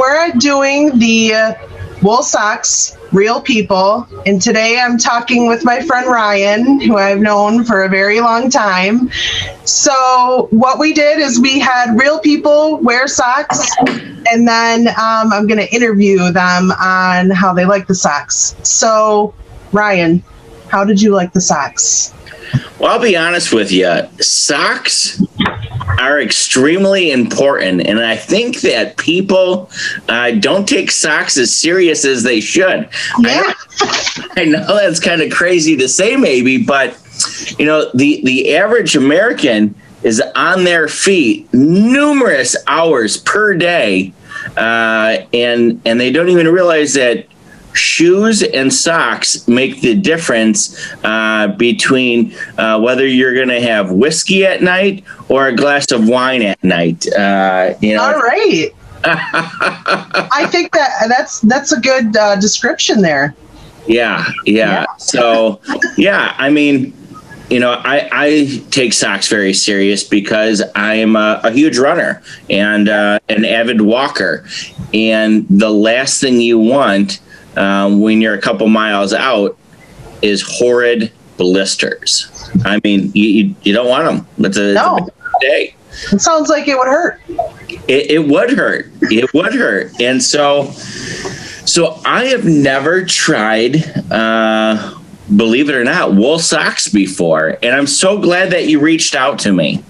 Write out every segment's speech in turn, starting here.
we're doing the wool socks, real people. And today I'm talking with my friend Ryan, who I've known for a very long time. So what we did is we had real people wear socks, and then I'm going to interview them on how they like the socks. So Ryan, how did you like the socks? Well, I'll be honest with you. Socks are extremely important, and I think that people don't take socks as serious as they should. Yeah. I know that's kind of crazy to say, maybe, but you know, the average American is on their feet numerous hours per day, and they don't even realize that shoes and socks make the difference between whether you're going to have whiskey at night or a glass of wine at night. You know. All right. I think that's a good description there. Yeah. So, yeah, I mean, you know, I take socks very serious because I am a huge runner and an avid walker. And the last thing you want when you're a couple miles out is horrid blisters. I mean, you don't want them. It's a bad day. It sounds like it would hurt. It would hurt. It would hurt. And so I have never tried, believe it or not, wool socks before. And I'm so glad that you reached out to me.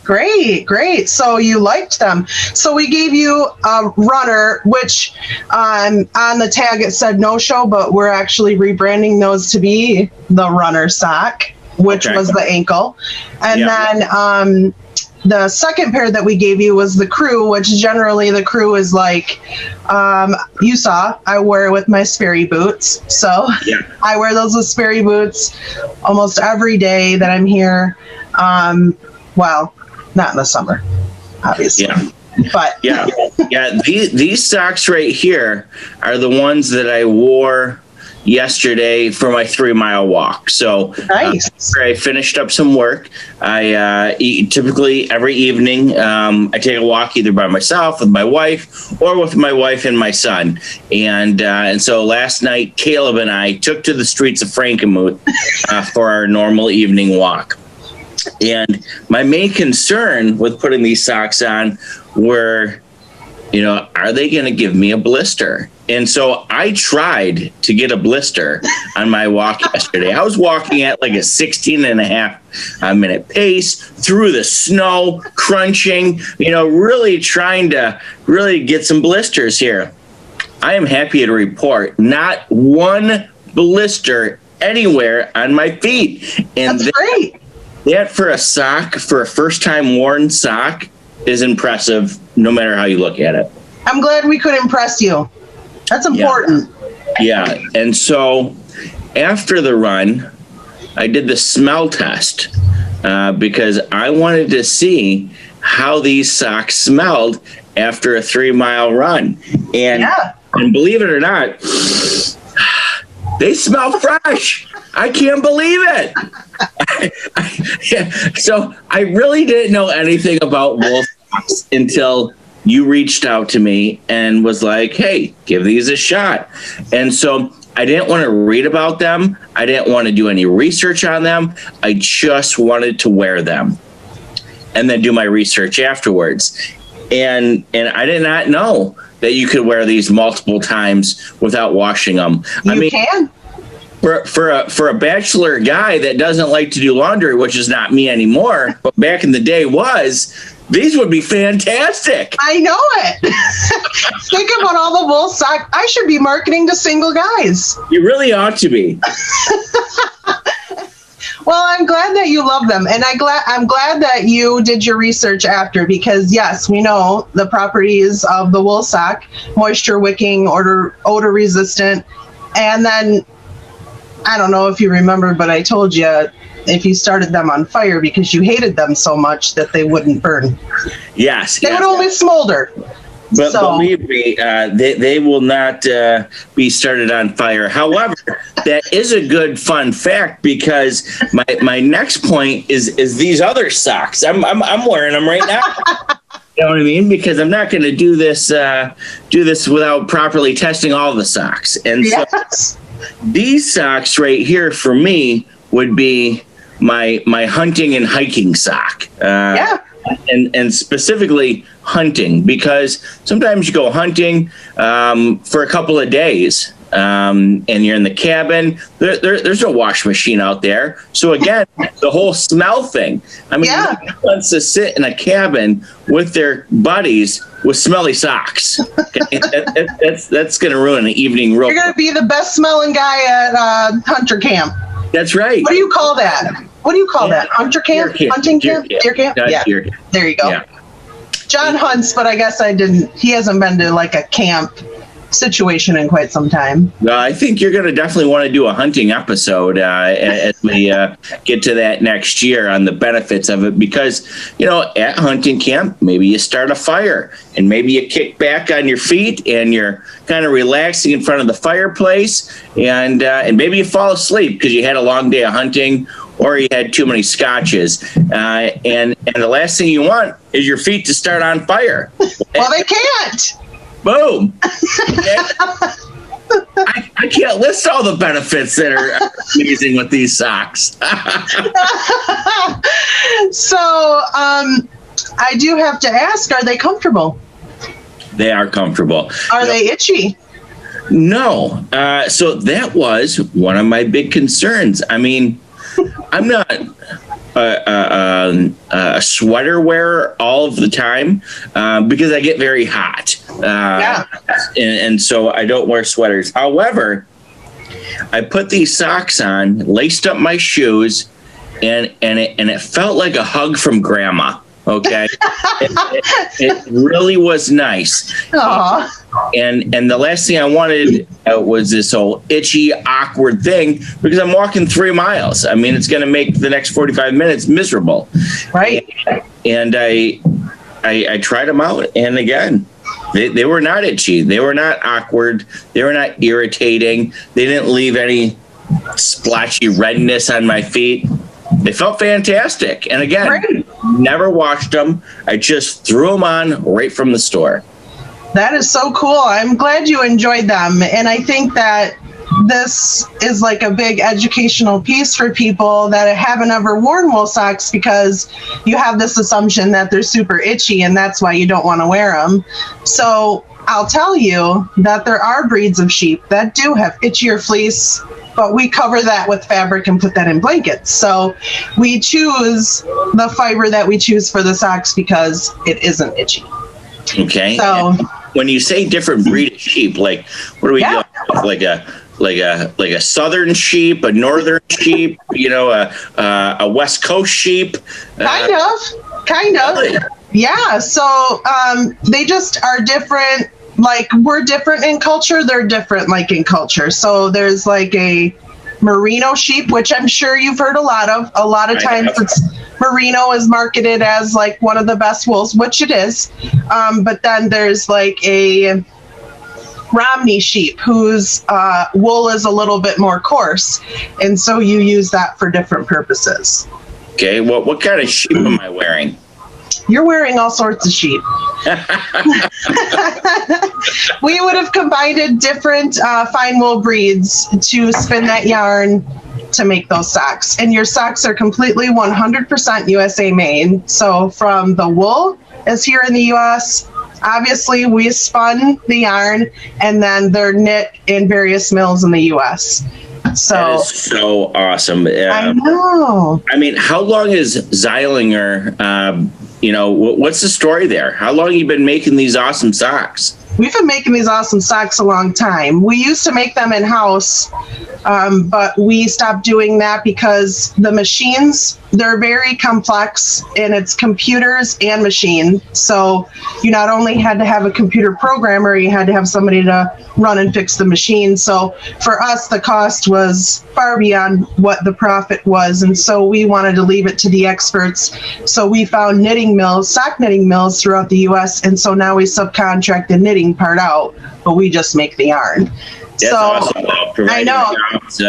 Great. So you liked them. So we gave you a runner, which on the tag it said no show, but we're actually rebranding those to be the runner sock, which was the ankle. And then the second pair that we gave you was the crew, which generally the crew is like, you saw, I wear it with my Sperry boots. So I wear those with Sperry boots almost every day that I'm here. Well, not in the summer, obviously. But these socks right here are the ones that I wore yesterday for my 3-mile walk. So nice. I finished up some work. I typically every evening I take a walk either by myself with my wife or with my wife and my son. And so last night Caleb and I took to the streets of Frankenmuth for our normal evening walk. And my main concern with putting these socks on were, you know, are they going to give me a blister? And so I tried to get a blister on my walk yesterday. I was walking at like a 16.5-minute pace through the snow, crunching, you know, really trying to really get some blisters here. I am happy to report not one blister anywhere on my feet. And that's great. That for a sock, for a first-time worn sock, is impressive no matter how you look at it. I'm glad we could impress you. That's important. Yeah. And so after the run, I did the smell test because I wanted to see how these socks smelled after a 3-mile run. And believe it or not, they smell fresh. I can't believe it. So I really didn't know anything about wool socks until you reached out to me and was like, hey, give these a shot. And so I didn't want to read about them. I didn't want to do any research on them. I just wanted to wear them and then do my research afterwards. And I did not know that you could wear these multiple times without washing them. You can. For a bachelor guy that doesn't like to do laundry, which is not me anymore, but back in the day was, these would be fantastic. I know it. Think about all the wool socks. I should be marketing to single guys. You really ought to be. Well, I'm glad that you love them, and I'm glad that you did your research after, because yes, we know the properties of the wool sock: moisture wicking, odor resistant, and then I don't know if you remember, but I told you if you started them on fire because you hated them so much that they wouldn't burn. Yes. They would only smolder. But believe me, they will not be started on fire. However, that is a good fun fact, because my next point is these other socks. I'm wearing them right now. You know what I mean? Because I'm not going to do this without properly testing all the socks. And so these socks right here for me would be my hunting and hiking sock. And specifically hunting, because sometimes you go hunting for a couple of days and you're in the cabin. There's no wash machine out there. So again, the whole smell thing. I mean, who wants to sit in a cabin with their buddies with smelly socks? Okay? That's going to ruin the evening. You're going to be the best smelling guy at hunter camp. That's right. What do you call that? What do you call that? Hunter camp? Hunting camp? Deer camp? Yeah. There you go. Yeah. John hunts, but I guess he hasn't been to like a camp situation in quite some time. Well, I think you're going to definitely want to do a hunting episode as we get to that next year on the benefits of it, because, at hunting camp, maybe you start a fire and maybe you kick back on your feet and you're kind of relaxing in front of the fireplace, and maybe you fall asleep because you had a long day of hunting or you had too many scotches, and the last thing you want is your feet to start on fire. Well, they can't. Boom. I can't list all the benefits that are amazing with these socks. So I do have to ask, are they comfortable? They are comfortable. Are they itchy? No. So that was one of my big concerns. I mean, I'm not a sweater wearer all of the time because I get very hot. And so I don't wear sweaters. However, I put these socks on, laced up my shoes, and it felt like a hug from Grandma. Okay, it really was nice. Aww. And the last thing I wanted was this whole itchy, awkward thing, because I'm walking 3 miles. I mean, it's going to make the next 45 minutes miserable. Right. And I tried them out, and again, they were not itchy. They were not awkward. They were not irritating. They didn't leave any splotchy redness on my feet. They felt fantastic. And again, never washed them. I just threw them on right from the store. That is so cool. I'm glad you enjoyed them. And I think that this is like a big educational piece for people that haven't ever worn wool socks, because you have this assumption that they're super itchy and that's why you don't want to wear them. So I'll tell you that there are breeds of sheep that do have itchier fleece, but we cover that with fabric and put that in blankets. So we choose the fiber that we choose for the socks because it isn't itchy. Okay. So when you say different breed of sheep, like what are we doing? Like a southern sheep, a northern sheep, a West Coast sheep? Kind of. Really? Yeah. So they just are different. Like, we're different in culture, they're different like in culture. So there's like a merino sheep, which I'm sure you've heard a lot of. A lot of times merino is marketed as like one of the best wools, which it is. But then there's like a Romney sheep whose wool is a little bit more coarse. And so you use that for different purposes. Okay, what kind of sheep am I wearing? You're wearing all sorts of sheep. We would have combined different fine wool breeds to spin that yarn to make those socks. And your socks are completely 100% USA made. So from the wool is here in the US. Obviously, we spun the yarn, and then they're knit in various mills in the US. So that is so awesome. I know. I mean, how long is Zeilinger? What's the story there? How long have you been making these awesome socks? We've been making these awesome socks a long time. We used to make them in-house, but we stopped doing that because the machines, they're very complex, and it's computers and machine. So you not only had to have a computer programmer, you had to have somebody to run and fix the machine. So for us, the cost was far beyond what the profit was. And so we wanted to leave it to the experts. So we found knitting mills, sock knitting mills throughout the US. And so now we subcontract the knitting part out, but we just make the yarn. That's awesome. I know. Jobs,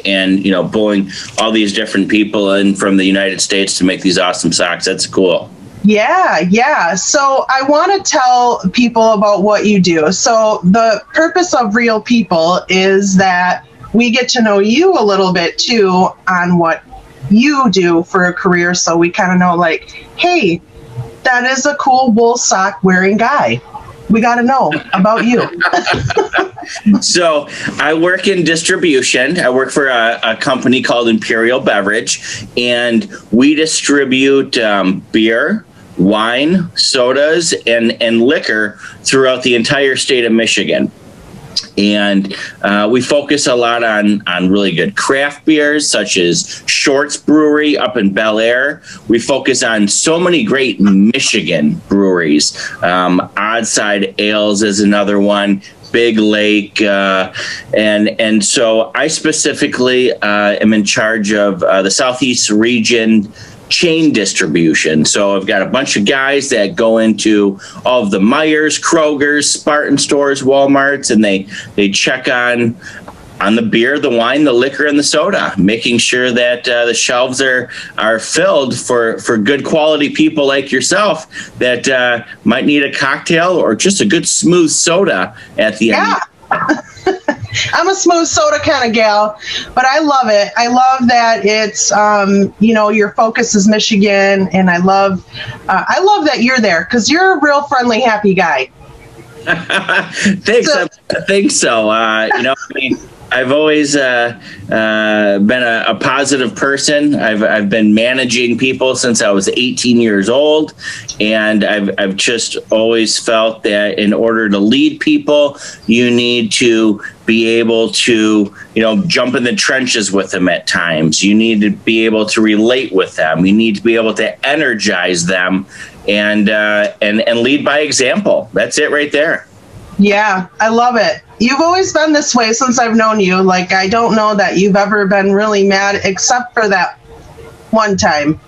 and pulling all these different people in from the United States to make these awesome socks. That's cool. Yeah. So I want to tell people about what you do. So the purpose of Real People is that we get to know you a little bit too on what you do for a career. So we kind of know like, hey, that is a cool wool sock wearing guy. We got to know about you. So I work in distribution. I work for a company called Imperial Beverage, and we distribute beer, wine, sodas, and liquor throughout the entire state of Michigan. And we focus a lot on really good craft beers, such as Shorts Brewery up in Bel Air. We focus on so many great Michigan breweries. Oddside Ales is another one. Big Lake, and so I specifically am in charge of the Southeast region chain distribution. So I've got a bunch of guys that go into all of the Myers, Kroger's, Spartan stores, Walmarts, and they check on the beer, the wine, the liquor, and the soda, making sure that the shelves are filled for good quality people like yourself that might need a cocktail or just a good smooth soda at the end. I'm a smooth soda kind of gal, but I love it. I love that it's, your focus is Michigan, and I love that you're there because you're a real friendly, happy guy. Thanks. I think so. I've always been a positive person. I've been managing people since I was 18 years old, and I've just always felt that in order to lead people, you need to be able to, jump in the trenches with them at times. You need to be able to relate with them. You need to be able to energize them and lead by example. That's it right there. Yeah, I love it. You've always been this way since I've known you. Like, I don't know that you've ever been really mad except for that one time.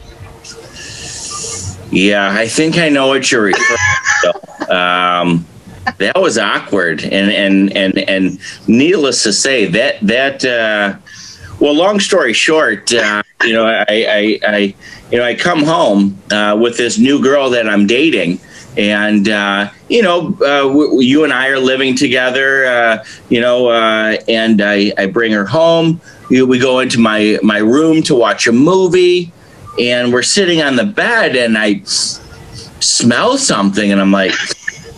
Yeah, I think I know what you're referring to. That was awkward, and needless to say, that well, long story short, I come home with this new girl that I'm dating. And, you and I are living together, and I bring her home. We go into my room to watch a movie, and we're sitting on the bed, and I smell something, and I'm like,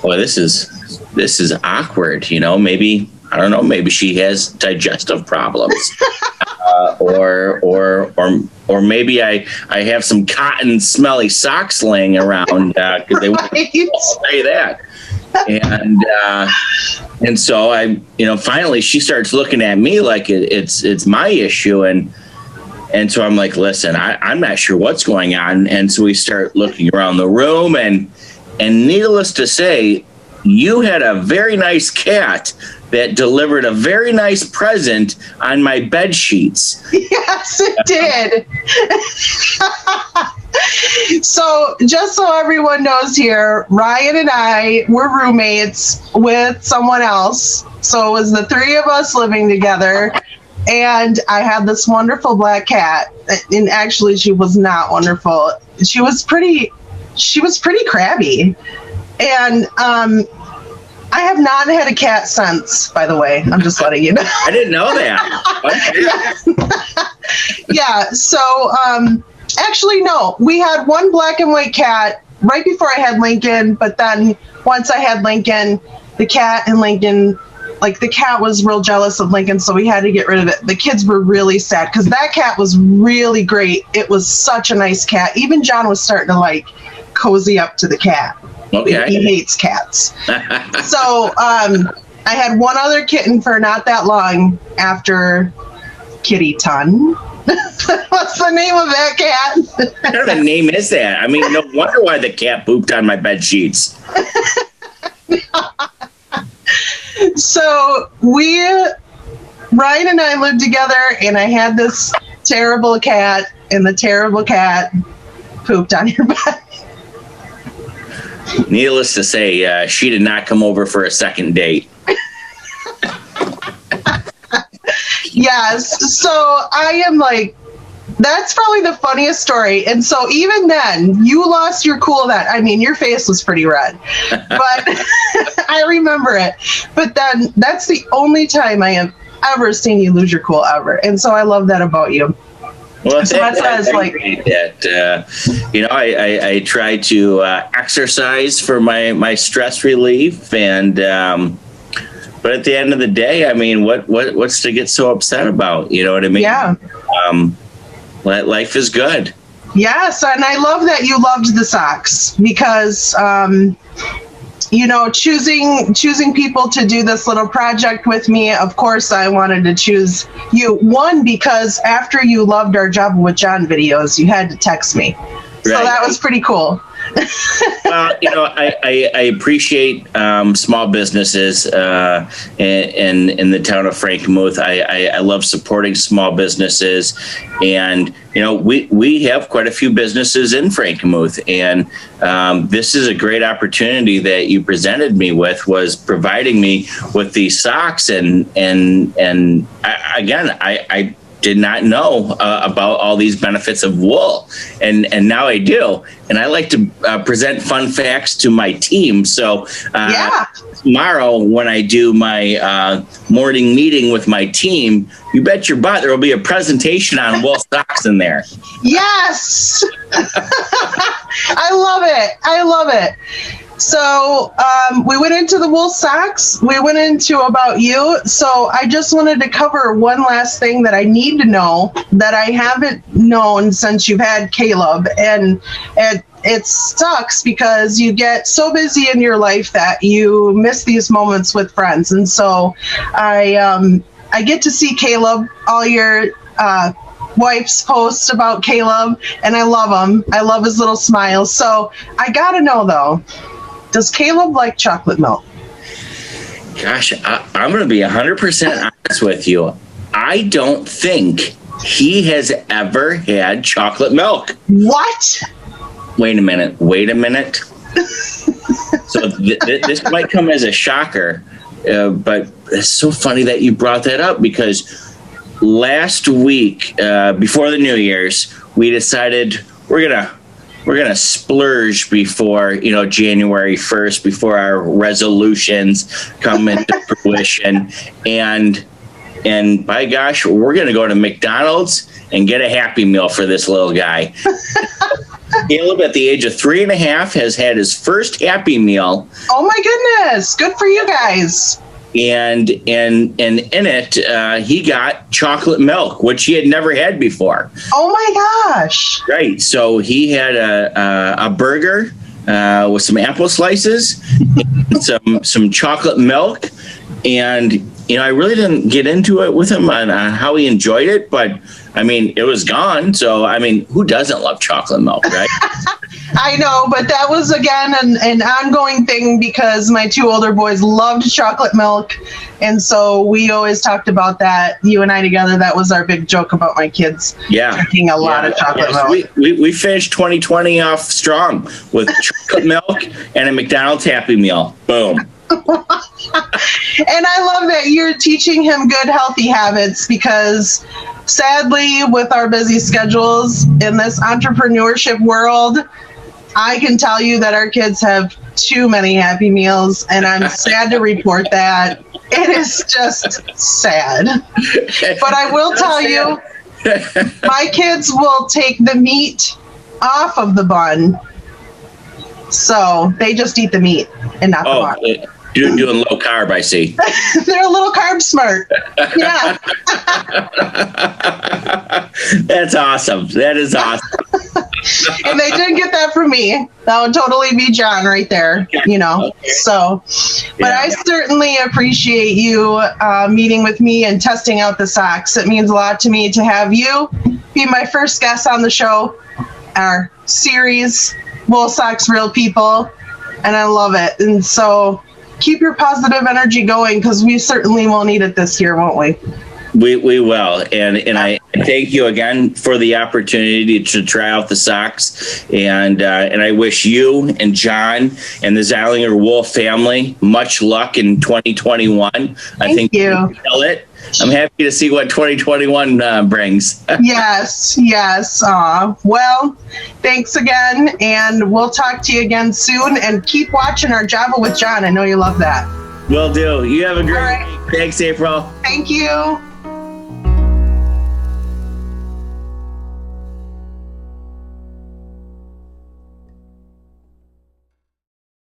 well, this is awkward. Maybe, I don't know, maybe she has digestive problems. Or maybe I have some cotton smelly socks laying around because they won't say that. And so I, finally she starts looking at me like it's my issue. And so I'm like, listen, I'm not sure what's going on. And so we start looking around the room, and needless to say, you had a very nice cat that delivered a very nice present on my bed sheets. Yes, it did. So just so everyone knows here, Ryan and I were roommates with someone else. So it was the three of us living together. And I had this wonderful black cat. And actually, she was not wonderful. She was pretty crabby. And I have not had a cat since, by the way. I'm just letting you know. I didn't know that. Yeah. So, actually, no. We had one black and white cat right before I had Lincoln. But then once I had Lincoln, the cat and Lincoln, the cat was real jealous of Lincoln. So we had to get rid of it. The kids were really sad because that cat was really great. It was such a nice cat. Even John was starting to cozy up to the cat. Okay. He hates cats. So I had one other kitten for not that long after Kitty Ton. What's the name of that cat? What kind of a name is that? I mean, no wonder why the cat pooped on my bed sheets. So Ryan and I lived together, and I had this terrible cat, and the terrible cat pooped on your bed. Needless to say, she did not come over for a second date. Yes. So I am That's probably the funniest story. And so even then, you lost your cool then. I mean, your face was pretty red, but I remember it. But then that's the only time I have ever seen you lose your cool ever. And so I love that about you. Well, so I try to exercise for my stress relief, and but at the end of the day, I mean, what's to get so upset about? You know what I mean? Yeah. Life is good. Yes, and I love that you loved the socks because, choosing people to do this little project with me, of course, I wanted to choose you. One, because after you loved our Java with John videos, you had to text me. Right. So that was pretty cool. Well, I appreciate small businesses in the town of Frankenmuth. I love supporting small businesses, and we have quite a few businesses in Frankenmuth, and this is a great opportunity that you presented me with, was providing me with these socks, and I did not know about all these benefits of wool, and now I do, and I like to present fun facts to my team. So tomorrow when I do my morning meeting with my team, you bet your butt there will be a presentation on wool socks in there. Yes. I love it. So we went into the wool socks. We went into about you. So I just wanted to cover one last thing that I need to know that I haven't known since you've had Caleb. And it sucks because you get so busy in your life that you miss these moments with friends. And so I get to see Caleb, all your wife's posts about Caleb, and I love him. I love his little smiles. So I got to know, though, does Caleb like chocolate milk? Gosh, I'm going to be 100% honest with you. I don't think he has ever had chocolate milk. What? Wait a minute. So this might come as a shocker, but it's so funny that you brought that up, because last week, before the New Year's, we decided we're gonna splurge before January 1st, before our resolutions come into fruition, and by gosh, we're gonna go to McDonald's and get a Happy Meal for this little guy. Caleb, at the age of 3.5, has had his first Happy Meal. Oh my goodness! Good for you guys. And in it, he got chocolate milk, which he had never had before. Oh my gosh! Right. So he had a burger with some apple slices, and some chocolate milk, and I really didn't get into it with him on how he enjoyed it, but I mean, it was gone. So I mean, who doesn't love chocolate milk, right? I know, but that was, again, an ongoing thing because my two older boys loved chocolate milk. And so we always talked about that, you and I together. That was our big joke about my kids drinking a lot of chocolate milk. We finished 2020 off strong with chocolate milk and a McDonald's Happy Meal. Boom. And I love that you're teaching him good, healthy habits, because sadly, with our busy schedules in this entrepreneurship world, I can tell you that our kids have too many Happy Meals, and I'm sad to report that. It is just sad. But I will tell you, my kids will take the meat off of the bun. So they just eat the meat and not the bun. Doing low carb, I see. They're a little carb smart. Yeah. That's awesome. That is awesome. And they didn't get that from me. That would totally be John right there, Okay. So, but I certainly appreciate you meeting with me and testing out the socks. It means a lot to me to have you be my first guest on the show, our series, Wool Socks Real People, and I love it. And so keep your positive energy going, because we certainly will need it this year, won't we? We will, and I thank you again for the opportunity to try out the socks, and I wish you and John and the Zeilinger Wool family much luck in 2021. I think you kill it. I'm happy to see what 2021 brings. Yes. Well, thanks again, and we'll talk to you again soon. And keep watching our Java with John. I know you love that. Will do. You have a great week. Thanks, April. Thank you.